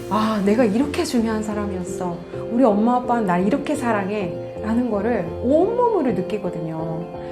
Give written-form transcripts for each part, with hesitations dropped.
아, 내가 이렇게 중요한 사람이었어. 우리 엄마 아빠는 날 이렇게 사랑해. 라는 거를 온몸으로 느끼거든요.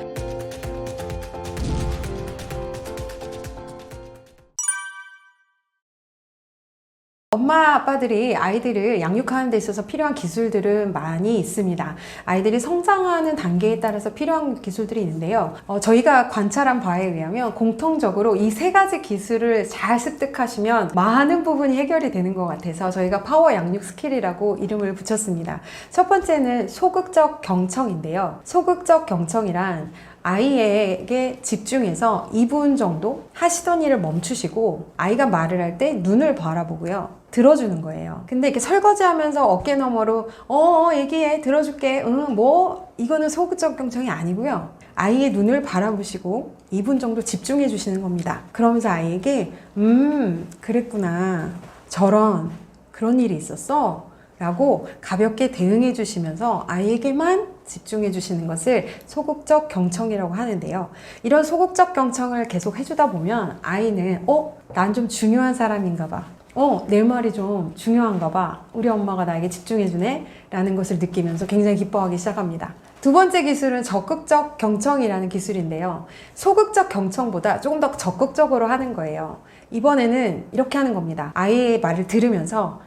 엄마 아빠들이 아이들을 양육하는 데 있어서 필요한 기술들은 많이 있습니다. 아이들이 성장하는 단계에 따라서 필요한 기술들이 있는데요. 저희가 관찰한 바에 의하면 공통적으로 이 세 가지 기술을 잘 습득하시면 많은 부분이 해결이 되는 것 같아서 저희가 파워 양육 스킬이라고 이름을 붙였습니다. 첫 번째는 소극적 경청인데요. 소극적 경청이란 아이에게 집중해서 2분 정도 하시던 일을 멈추시고 아이가 말을 할 때 눈을 바라보고요. 들어주는 거예요. 근데 이렇게 설거지 하면서 어깨 너머로 얘기해, 들어줄게, 이거는 소극적 경청이 아니고요. 아이의 눈을 바라보시고 2분 정도 집중해 주시는 겁니다. 그러면서 아이에게 그랬구나, 그런 일이 있었어 라고 가볍게 대응해 주시면서 아이에게만 집중해 주시는 것을 소극적 경청이라고 하는데요. 이런 소극적 경청을 계속 해주다 보면 아이는 난 좀 중요한 사람인가 봐, 내 말이 좀 중요한가 봐, 우리 엄마가 나에게 집중해 주네 라는 것을 느끼면서 굉장히 기뻐하기 시작합니다. 두 번째 기술은 적극적 경청이라는 기술인데요. 소극적 경청보다 조금 더 적극적으로 하는 거예요. 이번에는 이렇게 하는 겁니다. 아이의 말을 들으면서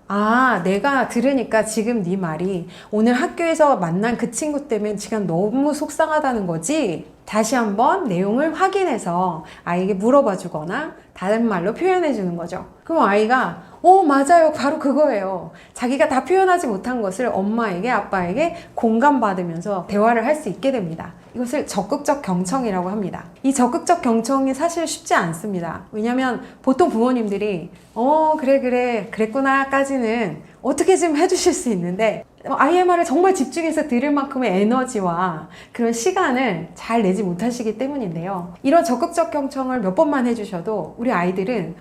내가 들으니까 지금 네 말이 오늘 학교에서 만난 그 친구 때문에 지금 너무 속상하다는 거지? 다시 한번 내용을 확인해서 아이에게 물어봐 주거나 다른 말로 표현해 주는 거죠. 그럼 아이가 맞아요, 바로 그거예요. 자기가 다 표현하지 못한 것을 엄마에게, 아빠에게 공감받으면서 대화를 할 수 있게 됩니다. 이것을 적극적 경청이라고 합니다. 이 적극적 경청이 사실 쉽지 않습니다. 왜냐면 보통 부모님들이 그래 그랬구나 까지는 어떻게 좀 해주실 수 있는데 아이의 말을 정말 집중해서 들을 만큼의 에너지와 그런 시간을 잘 내지 못하시기 때문인데요. 이런 적극적 경청을 몇 번만 해주셔도 우리 아이들은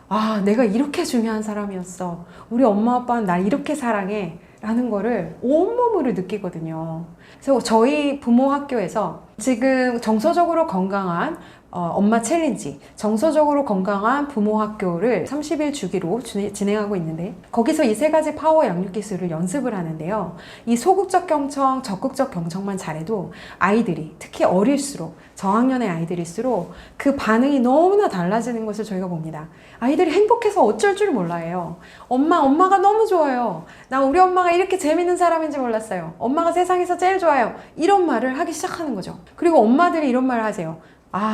내가 이렇게 중요한 사람이었어, 우리 엄마 아빠는 날 이렇게 사랑해 라는 거를 온몸으로 느끼거든요. 그래서 저희 부모 학교에서 지금 정서적으로 건강한 엄마 챌린지, 정서적으로 건강한 부모 학교를 30일 주기로 진행하고 있는데 거기서 이 세 가지 파워 양육 기술을 연습을 하는데요. 이 소극적 경청, 적극적 경청만 잘해도 아이들이, 특히 어릴수록, 저학년의 아이들일수록 그 반응이 너무나 달라지는 것을 저희가 봅니다. 아이들이 행복해서 어쩔 줄 몰라요. 엄마가 너무 좋아요. 나 우리 엄마가 이렇게 재밌는 사람인지 몰랐어요. 엄마가 세상에서 제일 좋아요. 이런 말을 하기 시작하는 거죠. 그리고 엄마들이 이런 말을 하세요.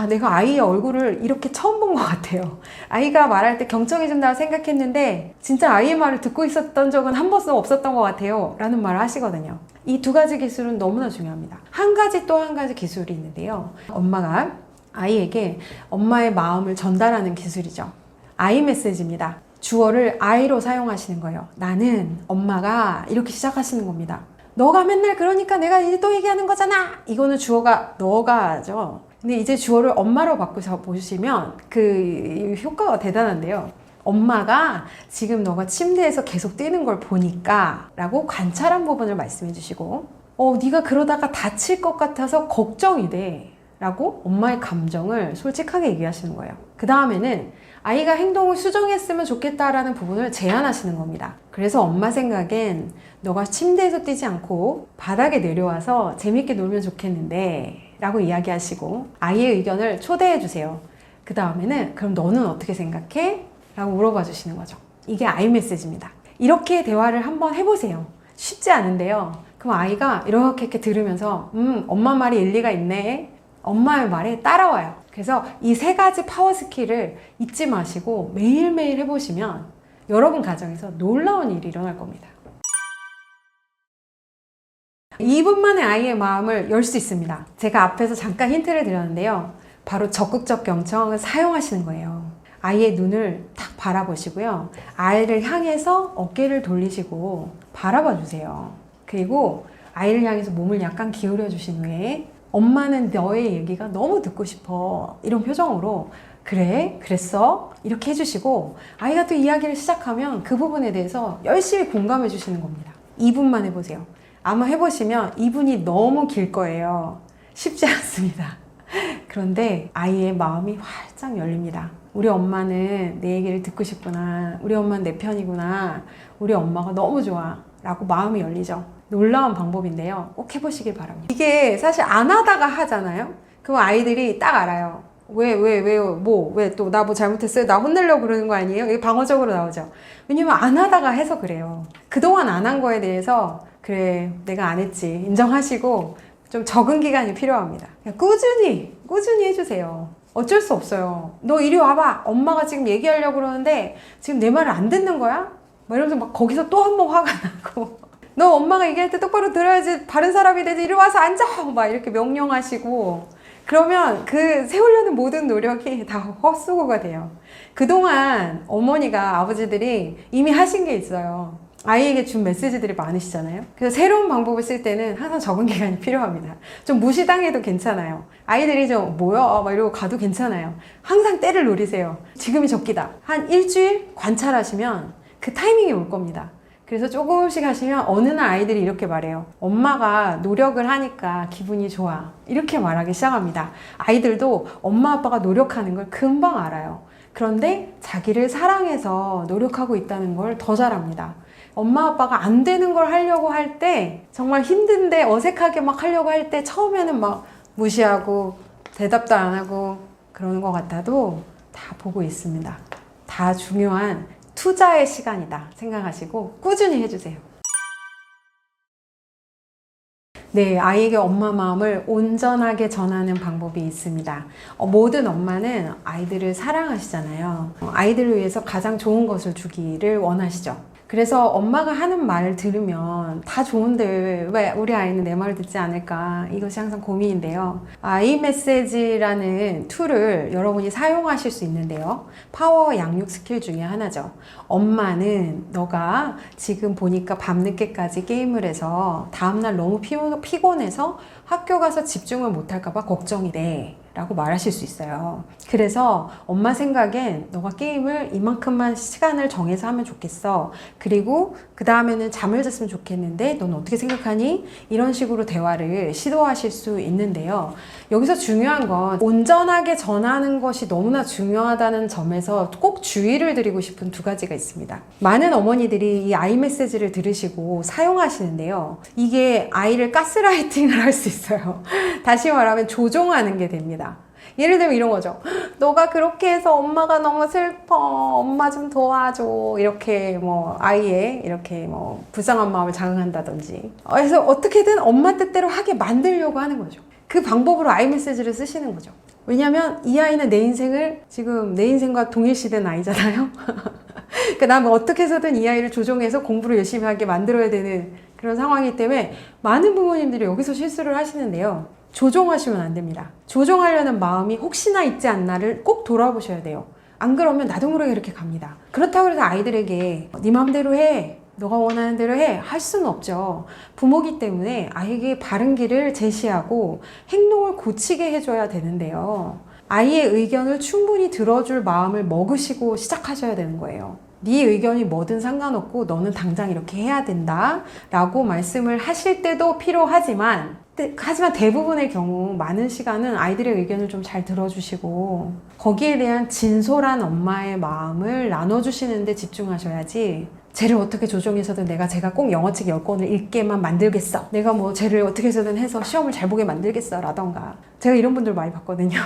내가 아이의 얼굴을 이렇게 처음 본 것 같아요. 아이가 말할 때 경청해준다고 생각했는데 진짜 아이의 말을 듣고 있었던 적은 한 번도 없었던 것 같아요 라는 말을 하시거든요. 이 두 가지 기술은 너무나 중요합니다. 또 한 가지 기술이 있는데요. 엄마가 아이에게 엄마의 마음을 전달하는 기술이죠. 아이 메시지입니다. 주어를 I로 사용하시는 거예요. 나는 엄마가 이렇게 시작하시는 겁니다. 너가 맨날 그러니까 내가 이제 또 얘기하는 거잖아. 이거는 주어가 너가죠. 근데 이제 주어를 엄마로 바꾸셔 보시면 그 효과가 대단한데요. 엄마가 지금 너가 침대에서 계속 뛰는 걸 보니까 라고 관찰한 부분을 말씀해 주시고 네가 그러다가 다칠 것 같아서 걱정이 돼 라고 엄마의 감정을 솔직하게 얘기하시는 거예요. 그 다음에는 아이가 행동을 수정했으면 좋겠다라는 부분을 제안하시는 겁니다. 그래서 엄마 생각엔 너가 침대에서 뛰지 않고 바닥에 내려와서 재밌게 놀면 좋겠는데 라고 이야기하시고 아이의 의견을 초대해 주세요. 그 다음에는 그럼 너는 어떻게 생각해? 라고 물어봐 주시는 거죠. 이게 아이 메시지입니다. 이렇게 대화를 한번 해보세요. 쉽지 않은데요. 그럼 아이가 이렇게 들으면서 엄마 말이 일리가 있네. 엄마의 말에 따라와요. 그래서 이 세 가지 파워 스킬을 잊지 마시고 매일매일 해보시면 여러분 가정에서 놀라운 일이 일어날 겁니다. 2분 만에 아이의 마음을 열 수 있습니다. 제가 앞에서 잠깐 힌트를 드렸는데요. 바로 적극적 경청을 사용하시는 거예요. 아이의 눈을 딱 바라보시고요. 아이를 향해서 어깨를 돌리시고 바라봐 주세요. 그리고 아이를 향해서 몸을 약간 기울여 주신 후에 엄마는 너의 얘기가 너무 듣고 싶어 이런 표정으로 그래? 그랬어? 이렇게 해주시고 아이가 또 이야기를 시작하면 그 부분에 대해서 열심히 공감해 주시는 겁니다. 2분만 해보세요. 아마 해보시면 2분이 너무 길 거예요. 쉽지 않습니다. 그런데 아이의 마음이 활짝 열립니다. 우리 엄마는 내 얘기를 듣고 싶구나. 우리 엄마는 내 편이구나. 우리 엄마가 너무 좋아. 라고 마음이 열리죠. 놀라운 방법인데요. 꼭 해보시길 바랍니다. 이게 사실 안 하다가 하잖아요. 그럼 아이들이 딱 알아요. 왜 또 나 뭐 잘못했어요? 나 혼내려고 그러는 거 아니에요? 이게 방어적으로 나오죠. 왜냐면 안 하다가 해서 그래요. 그동안 안 한 거에 대해서 그래, 내가 안 했지. 인정하시고 좀 적응 기간이 필요합니다. 그냥 꾸준히 해주세요. 어쩔 수 없어요. 너 이리 와봐. 엄마가 지금 얘기하려고 그러는데 지금 내 말을 안 듣는 거야? 막 이러면서 막 거기서 또 한 번 화가 나고 너 엄마가 얘기할 때 똑바로 들어야지 바른 사람이 되지. 이리 와서 앉아. 막 이렇게 명령하시고 그러면 그 세우려는 모든 노력이 다 헛수고가 돼요. 그동안 어머니가 아버지들이 이미 하신 게 있어요. 아이에게 준 메시지들이 많으시잖아요. 그래서 새로운 방법을 쓸 때는 항상 적응 기간이 필요합니다. 좀 무시당해도 괜찮아요. 아이들이 좀 뭐야 막 이러고 가도 괜찮아요. 항상 때를 노리세요. 지금이 적기다. 한 일주일 관찰하시면 그 타이밍이 올 겁니다. 그래서 조금씩 하시면 어느 날 아이들이 이렇게 말해요. 엄마가 노력을 하니까 기분이 좋아. 이렇게 말하기 시작합니다. 아이들도 엄마 아빠가 노력하는 걸 금방 알아요. 그런데 자기를 사랑해서 노력하고 있다는 걸 더 잘합니다. 엄마 아빠가 안 되는 걸 하려고 할 때 정말 힘든데 어색하게 막 하려고 할 때 처음에는 막 무시하고 대답도 안 하고 그러는 것 같아도 다 보고 있습니다. 다 중요한 투자의 시간이다 생각하시고 꾸준히 해주세요. 네, 아이에게 엄마 마음을 온전하게 전하는 방법이 있습니다. 모든 엄마는 아이들을 사랑하시잖아요. 아이들을 위해서 가장 좋은 것을 주기를 원하시죠. 그래서 엄마가 하는 말을 들으면 다 좋은데 왜 우리 아이는 내 말을 듣지 않을까? 이것이 항상 고민인데요. 아이메시지라는 툴을 여러분이 사용하실 수 있는데요. 파워 양육 스킬 중에 하나죠. 엄마는 너가 지금 보니까 밤늦게까지 게임을 해서 다음날 너무 피곤해서 학교 가서 집중을 못할까봐 걱정이 돼. 라고 말하실 수 있어요. 그래서 엄마 생각엔 너가 게임을 이만큼만 시간을 정해서 하면 좋겠어. 그리고 그 다음에는 잠을 잤으면 좋겠는데 넌 어떻게 생각하니? 이런 식으로 대화를 시도하실 수 있는데요. 여기서 중요한 건 온전하게 전하는 것이 너무나 중요하다는 점에서 꼭 주의를 드리고 싶은 두 가지가 있습니다. 많은 어머니들이 이 아이메시지를 들으시고 사용하시는데요. 이게 아이를 가스라이팅을 할 수 있어요. 다시 말하면 조종하는 게 됩니다. 예를 들면 이런 거죠. 너가 그렇게 해서 엄마가 너무 슬퍼. 엄마 좀 도와줘. 이렇게 뭐 아이의 이렇게 뭐 불쌍한 마음을 자극한다든지. 그래서 어떻게든 엄마 뜻대로 하게 만들려고 하는 거죠. 그 방법으로 아이 메시지를 쓰시는 거죠. 왜냐면 이 아이는 내 인생을 지금 내 인생과 동일시된 아이잖아요. 그러니까 난 어떻게 해서든 이 아이를 조종해서 공부를 열심히 하게 만들어야 되는 그런 상황이기 때문에 많은 부모님들이 여기서 실수를 하시는데요. 조종하시면 안 됩니다. 조종하려는 마음이 혹시나 있지 않나를 꼭 돌아보셔야 돼요. 안 그러면 나도 모르게 이렇게 갑니다. 그렇다고 해서 아이들에게 네 마음대로 해, 너가 원하는 대로 해 할 수는 없죠. 부모기 때문에 아이에게 바른 길을 제시하고 행동을 고치게 해줘야 되는데요. 아이의 의견을 충분히 들어줄 마음을 먹으시고 시작하셔야 되는 거예요. 네 의견이 뭐든 상관없고 너는 당장 이렇게 해야 된다 라고 말씀을 하실 때도 필요하지만 하지만 대부분의 경우 많은 시간은 아이들의 의견을 좀 잘 들어주시고 거기에 대한 진솔한 엄마의 마음을 나눠주시는 데 집중하셔야지 쟤를 어떻게 조정해서든 제가 꼭 영어책 10권을 읽게만 만들겠어. 내가 뭐 쟤를 어떻게 해서든 해서 시험을 잘 보게 만들겠어 라던가. 제가 이런 분들 많이 봤거든요.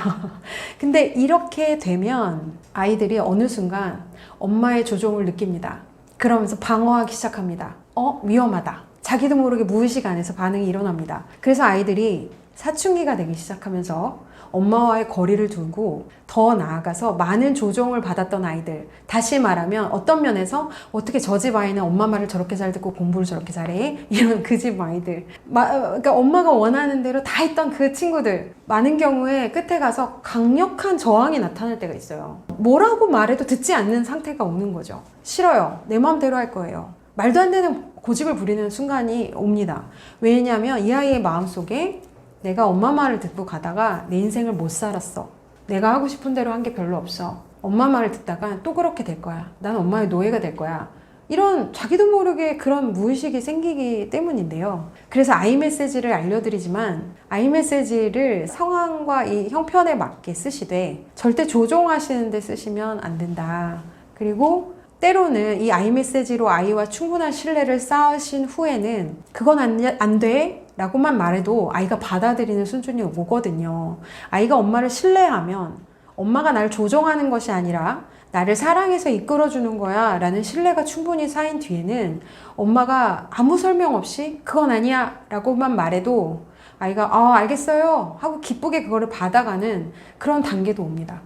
근데 이렇게 되면 아이들이 어느 순간 엄마의 조종을 느낍니다. 그러면서 방어하기 시작합니다. 위험하다. 자기도 모르게 무의식 안에서 반응이 일어납니다. 그래서 아이들이 사춘기가 되기 시작하면서 엄마와의 거리를 두고 더 나아가서 많은 조종을 받았던 아이들, 다시 말하면 어떤 면에서 어떻게 저 집 아이는 엄마 말을 저렇게 잘 듣고 공부를 저렇게 잘해? 이런 그 집 아이들, 그러니까 엄마가 원하는 대로 다 했던 그 친구들, 많은 경우에 끝에 가서 강력한 저항이 나타날 때가 있어요. 뭐라고 말해도 듣지 않는 상태가 오는 거죠. 싫어요. 내 마음대로 할 거예요. 말도 안 되는 고집을 부리는 순간이 옵니다. 왜냐하면 이 아이의 마음속에 내가 엄마 말을 듣고 가다가 내 인생을 못 살았어. 내가 하고 싶은 대로 한 게 별로 없어. 엄마 말을 듣다가 또 그렇게 될 거야. 난 엄마의 노예가 될 거야. 이런 자기도 모르게 그런 무의식이 생기기 때문인데요. 그래서 아이 메시지를 알려드리지만 아이 메시지를 상황과 이 형편에 맞게 쓰시되 절대 조종하시는 데 쓰시면 안 된다. 그리고 때로는 이 아이 메시지로 아이와 충분한 신뢰를 쌓으신 후에는 그건 안 돼 라고만 말해도 아이가 받아들이는 수준이 오거든요. 아이가 엄마를 신뢰하면 엄마가 날 조종하는 것이 아니라 나를 사랑해서 이끌어주는 거야 라는 신뢰가 충분히 쌓인 뒤에는 엄마가 아무 설명 없이 그건 아니야 라고만 말해도 아이가 알겠어요 하고 기쁘게 그거를 받아가는 그런 단계도 옵니다.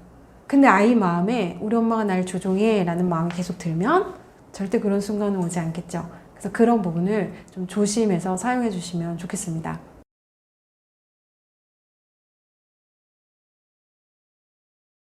근데 아이 마음에 우리 엄마가 날 조종해 라는 마음이 계속 들면 절대 그런 순간은 오지 않겠죠. 그래서 그런 부분을 좀 조심해서 사용해 주시면 좋겠습니다.